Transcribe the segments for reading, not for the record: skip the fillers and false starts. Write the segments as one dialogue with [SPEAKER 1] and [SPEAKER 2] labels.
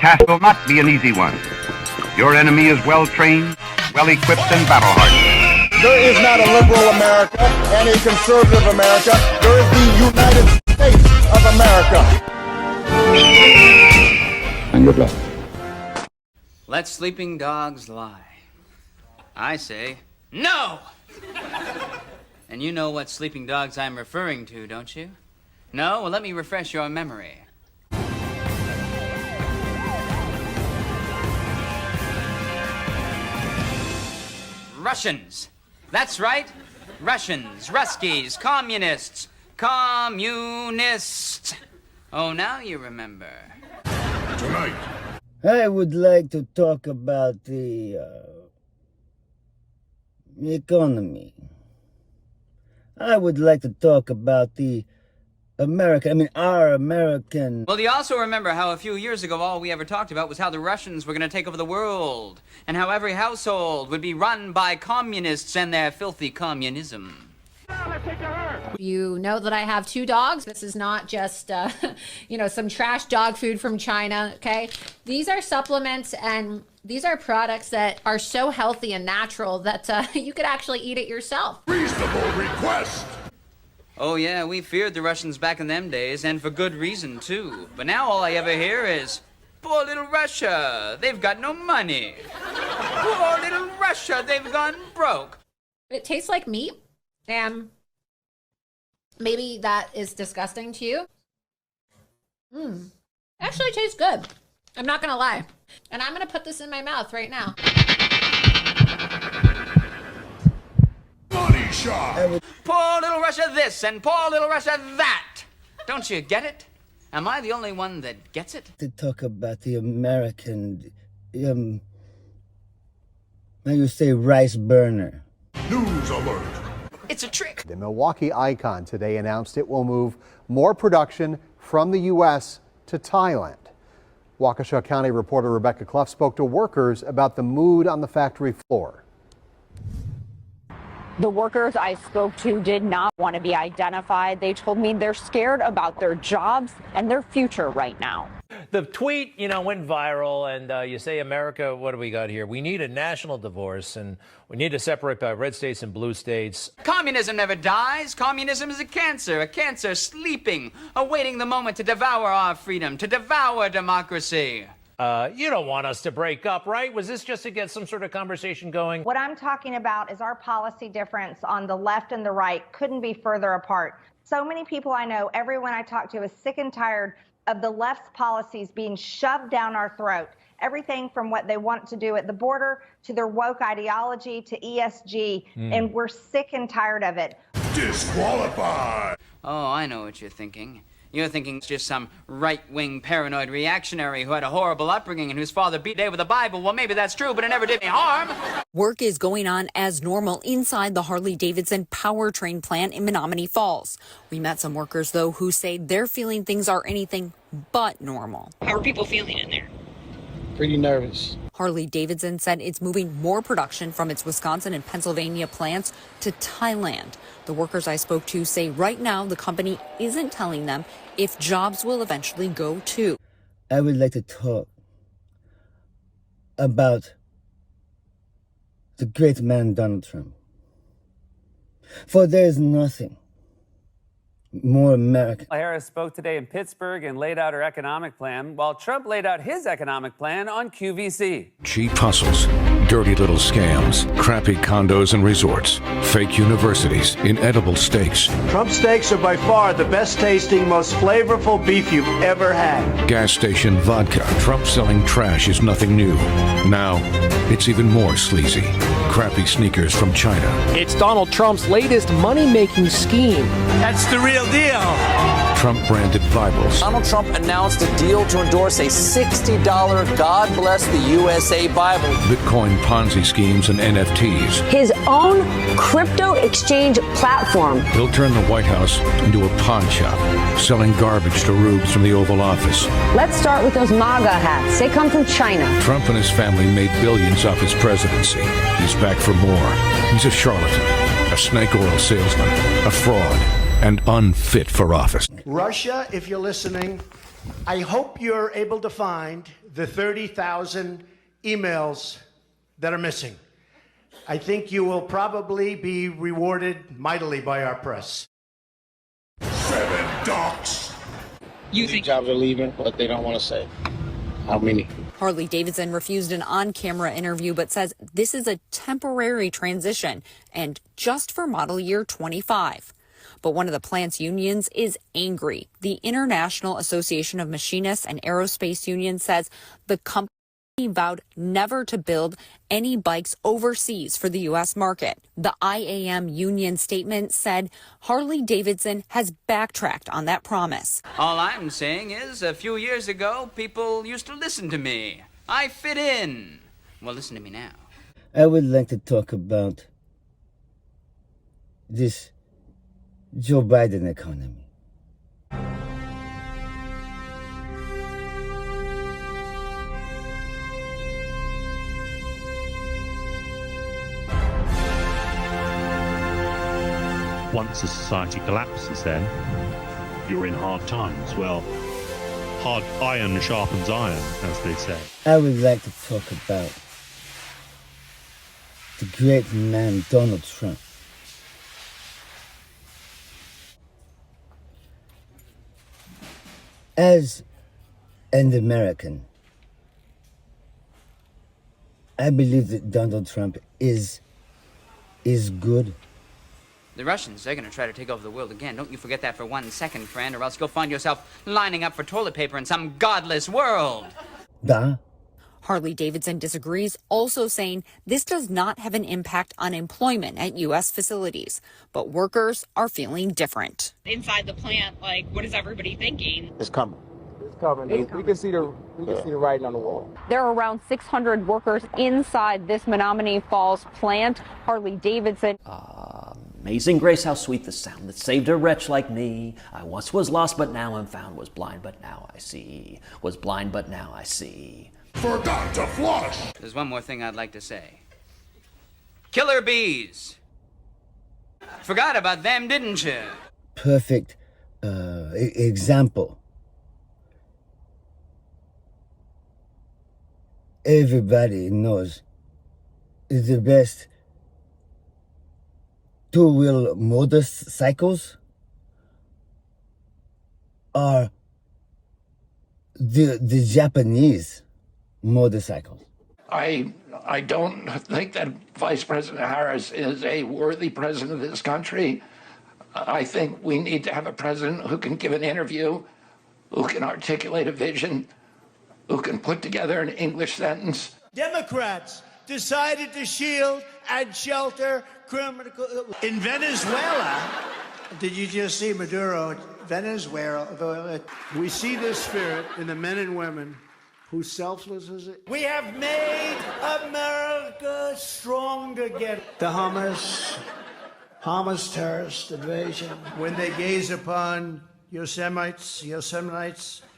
[SPEAKER 1] task will not be an easy one. Your enemy is well-trained, well-equipped, and battle-hardened.
[SPEAKER 2] There is not a liberal America and a conservative America. There is the United States of America.
[SPEAKER 3] And good luck.
[SPEAKER 4] Let sleeping dogs lie. I say, no! And you know what sleeping dogs I'm referring to, don't you? No? Well, let me refresh your memory. Russians. That's right. Russians, Ruskies, communists. Communists. Oh, now you remember.
[SPEAKER 5] Tonight,
[SPEAKER 6] I would like to talk about the economy. I would like to talk about our American...
[SPEAKER 4] Well, do you also remember how a few years ago all we ever talked about was how the Russians were going to take over the world, and how every household would be run by communists and their filthy communism?
[SPEAKER 7] You know that I have 2 dogs. This is not just, some trash dog food from China, okay? These are supplements and these are products that are so healthy and natural that you could actually eat it yourself.
[SPEAKER 5] reasonable request.
[SPEAKER 4] Oh yeah, we feared the Russians back in them days, and for good reason too. But now all I ever hear is, poor little Russia, they've got no money. Poor little Russia, they've gone broke.
[SPEAKER 7] It tastes like meat, and maybe that is disgusting to you. Actually tastes good. I'm not gonna lie. And I'm gonna put this in my mouth right now.
[SPEAKER 5] Money shot.
[SPEAKER 4] Poor little Russia this and poor little Russia that. Don't you get it? Am I the only one that gets it?
[SPEAKER 6] To talk about the American, how you say, rice burner.
[SPEAKER 5] News alert.
[SPEAKER 4] It's a trick.
[SPEAKER 8] The Milwaukee Icon today announced it will move more production from the U.S. to Thailand. Waukesha County reporter Rebecca Clough spoke to workers about the mood on the factory floor.
[SPEAKER 9] The workers I spoke to did not want to be identified. They told me they're scared about their jobs and their future right now.
[SPEAKER 10] The tweet, went viral, and you say, America, what do we got here? We need a national divorce, and we need to separate by red states and blue states.
[SPEAKER 4] Communism never dies. Communism is a cancer sleeping, awaiting the moment to devour our freedom, to devour democracy.
[SPEAKER 10] You don't want us to break up, right? Was this just to get some sort of conversation going?
[SPEAKER 11] What I'm talking about is our policy difference on the left and the right couldn't be further apart. So many people I know, everyone I talk to is sick and tired of the left's policies being shoved down our throat. Everything from what they want to do at the border to their woke ideology to ESG. And we're sick and tired of it.
[SPEAKER 5] Disqualified.
[SPEAKER 4] Oh, I know what you're thinking. You're thinking it's just some right-wing paranoid reactionary who had a horrible upbringing and whose father beat Day with the Bible. Well, maybe that's true, but it never did me harm.
[SPEAKER 12] Work is going on as normal inside the Harley Davidson powertrain plant in Menominee Falls. We met some workers, though, who say they're feeling things are anything but normal.
[SPEAKER 13] How are people feeling in there?
[SPEAKER 14] Pretty nervous.
[SPEAKER 12] Harley Davidson said it's moving more production from its Wisconsin and Pennsylvania plants to Thailand. The workers I spoke to say right now the company isn't telling them if jobs will eventually go too.
[SPEAKER 6] I would like to talk about the great man Donald Trump. For there is nothing more American.
[SPEAKER 15] Harris spoke today in Pittsburgh and laid out her economic plan, while Trump laid out his economic plan on QVC.
[SPEAKER 16] Cheap hustles, dirty little scams, crappy condos and resorts, fake universities, inedible steaks.
[SPEAKER 17] Trump steaks are by far the best tasting, most flavorful beef you've ever had.
[SPEAKER 16] Gas station vodka. Trump selling trash is nothing new. Now, it's even more sleazy. Crappy sneakers from China.
[SPEAKER 18] It's Donald Trump's latest money-making scheme.
[SPEAKER 17] That's the real deal.
[SPEAKER 16] Trump-branded Bibles.
[SPEAKER 19] Donald Trump announced a deal to endorse a $60 God Bless the USA Bible.
[SPEAKER 16] Bitcoin Ponzi schemes and NFTs.
[SPEAKER 20] His own crypto exchange platform.
[SPEAKER 16] He'll turn the White House into a pawn shop, selling garbage to rubes from the Oval Office.
[SPEAKER 20] Let's start with those MAGA hats. They come from China.
[SPEAKER 16] Trump and his family made billions off his presidency. He's back for more. He's a charlatan, a snake oil salesman, a fraud, and unfit for office.
[SPEAKER 17] Russia, if you're listening, I hope you're able to find the 30,000 emails that are missing. I think you will probably be rewarded mightily by our press.
[SPEAKER 5] 7 ducks.
[SPEAKER 14] You think jobs are leaving, but they don't want to say how many.
[SPEAKER 12] Harley Davidson refused an on-camera interview, but says this is a temporary transition and just for model year 25. But one of the plant's unions is angry. The International Association of Machinists and Aerospace Union says the company vowed never to build any bikes overseas for the U.S. market. The IAM union statement said Harley Davidson has backtracked on that promise.
[SPEAKER 4] All I'm saying is, a few years ago, people used to listen to me. I fit in. Well, listen to me now.
[SPEAKER 6] I would like to talk about this Joe Biden economy.
[SPEAKER 3] Once a society collapses, then you're in hard times. Well, hard iron sharpens iron, as they say.
[SPEAKER 6] I would like to talk about the great man Donald Trump. As an American, I believe that Donald Trump is good.
[SPEAKER 4] The Russians, they're going to try to take over the world again. Don't you forget that for 1 second, friend, or else you'll find yourself lining up for toilet paper in some godless world.
[SPEAKER 6] Da?
[SPEAKER 12] Harley Davidson disagrees, also saying this does not have an impact on employment at U.S. facilities. But workers are feeling different.
[SPEAKER 13] Inside the plant, like, what is everybody thinking?
[SPEAKER 14] It's coming. It's coming. We can see the writing on the wall.
[SPEAKER 9] There are around 600 workers inside this Menominee Falls plant. Harley Davidson.
[SPEAKER 21] Amazing grace, how sweet the sound that saved a wretch like me. I once was lost, but now I'm found. Was blind, but now I see. Was blind, but now I see.
[SPEAKER 5] Forgot to flush.
[SPEAKER 4] There's one more thing I'd like to say. Killer bees. Forgot about them, didn't you?
[SPEAKER 6] Perfect example. Everybody knows the best two-wheel motorcycles are the Japanese motorcycles.
[SPEAKER 22] I don't think that Vice President Harris is a worthy president of this country. I think we need to have a president who can give an interview, who can articulate a vision, who can put together an English sentence.
[SPEAKER 17] Democrats decided to shield and shelter criminal. In Venezuela, did you just see Maduro? Venezuela. We see this spirit in the men and women whose selfless is it. We have made America strong again. The Hamas terrorist invasion. When they gaze upon Yosemite.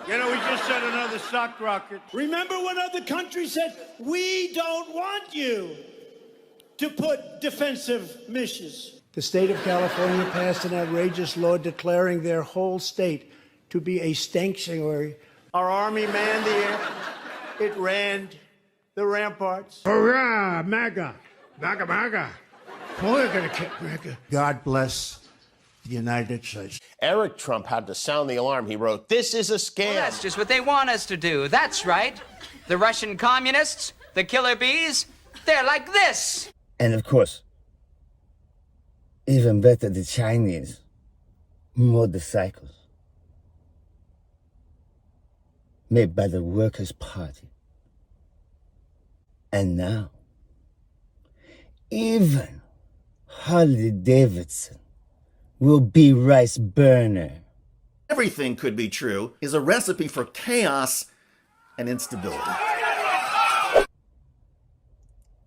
[SPEAKER 17] You know, we just set another stock rocket. Remember when other countries said, we don't want you to put defensive missions? The state of California passed an outrageous law declaring their whole state to be a sanctuary. Our army manned the air. It ran the ramparts. Hurrah, MAGA. MAGA, MAGA. Boy, we're going to kick MAGA. God bless the United States.
[SPEAKER 23] Eric Trump had to sound the alarm. He wrote, "This is a scam."
[SPEAKER 4] Well, that's just what they want us to do. That's right. The Russian communists, the killer bees, they're like this.
[SPEAKER 6] And of course, even better, the Chinese motorcycles made by the Workers' Party. And now, even Harley Davidson will be rice burner.
[SPEAKER 24] Everything could be true is a recipe for chaos and instability.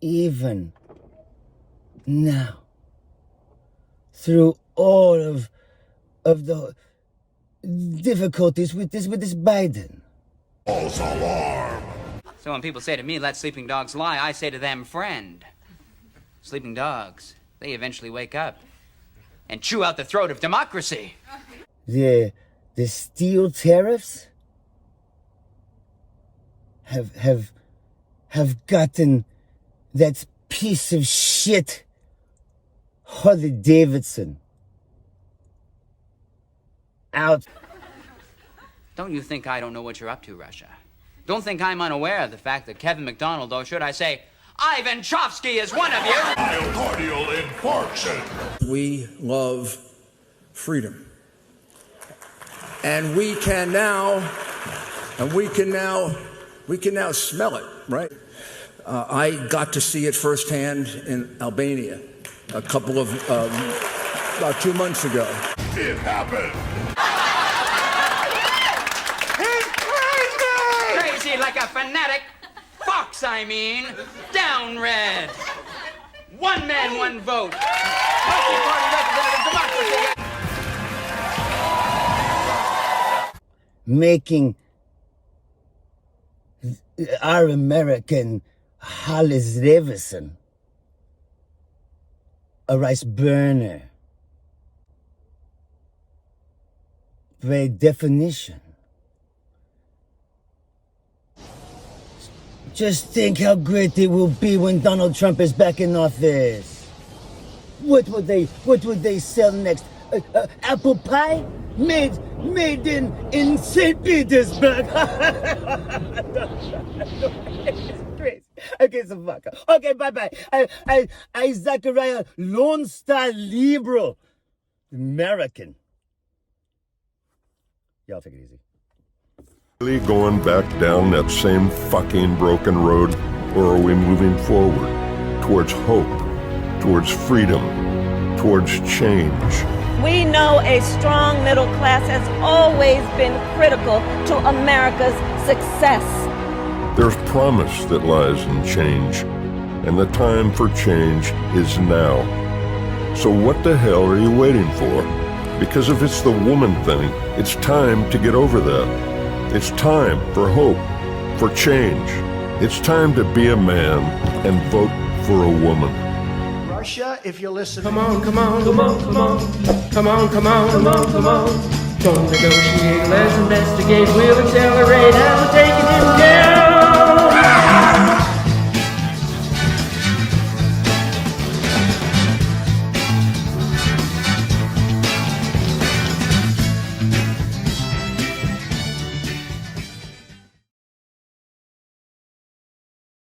[SPEAKER 6] Even now, through all of the difficulties with this Biden.
[SPEAKER 5] False alarm.
[SPEAKER 4] So when people say to me, let sleeping dogs lie, I say to them, friend, sleeping dogs, they eventually wake up and chew out the throat of democracy.
[SPEAKER 6] The steel tariffs have gotten that piece of shit Harley Davidson out.
[SPEAKER 4] Don't you think I don't know what you're up to, Russia? Don't think I'm unaware of the fact that Kevin McDonald, or should I say, Ivan Chofsky is one of you.
[SPEAKER 5] Myocardial infarction.
[SPEAKER 1] We love freedom. And we can now smell it, right? I got to see it firsthand in Albania about 2 months ago.
[SPEAKER 5] It happened.
[SPEAKER 4] Crazy like a fanatic. Fox, I mean. Down red. One man, one vote. Multi-party representative democracy.
[SPEAKER 6] Making our American Harley Davidson a rice burner. By definition. Just think how great it will be when Donald Trump is back in office. What would they sell next? Apple pie? Made in St. Petersburg. Crazy. Okay, so fuck. Okay, bye. I Zachariah Lone Star Liberal. American. Y'all take it easy.
[SPEAKER 2] Really going back down that same fucking broken road, or are we moving forward towards hope, towards freedom, towards change?
[SPEAKER 7] We know a strong middle class has always been critical to America's success.
[SPEAKER 2] There's promise that lies in change, and the time for change is now. So what the hell are you waiting for? Because if it's the woman thing, it's time to get over that. It's time for hope, for change. It's time to be a man and vote for a woman.
[SPEAKER 17] Russia, if you're listening.
[SPEAKER 18] Come on. Don't negotiate, let's investigate. We'll accelerate and we'll take it in care.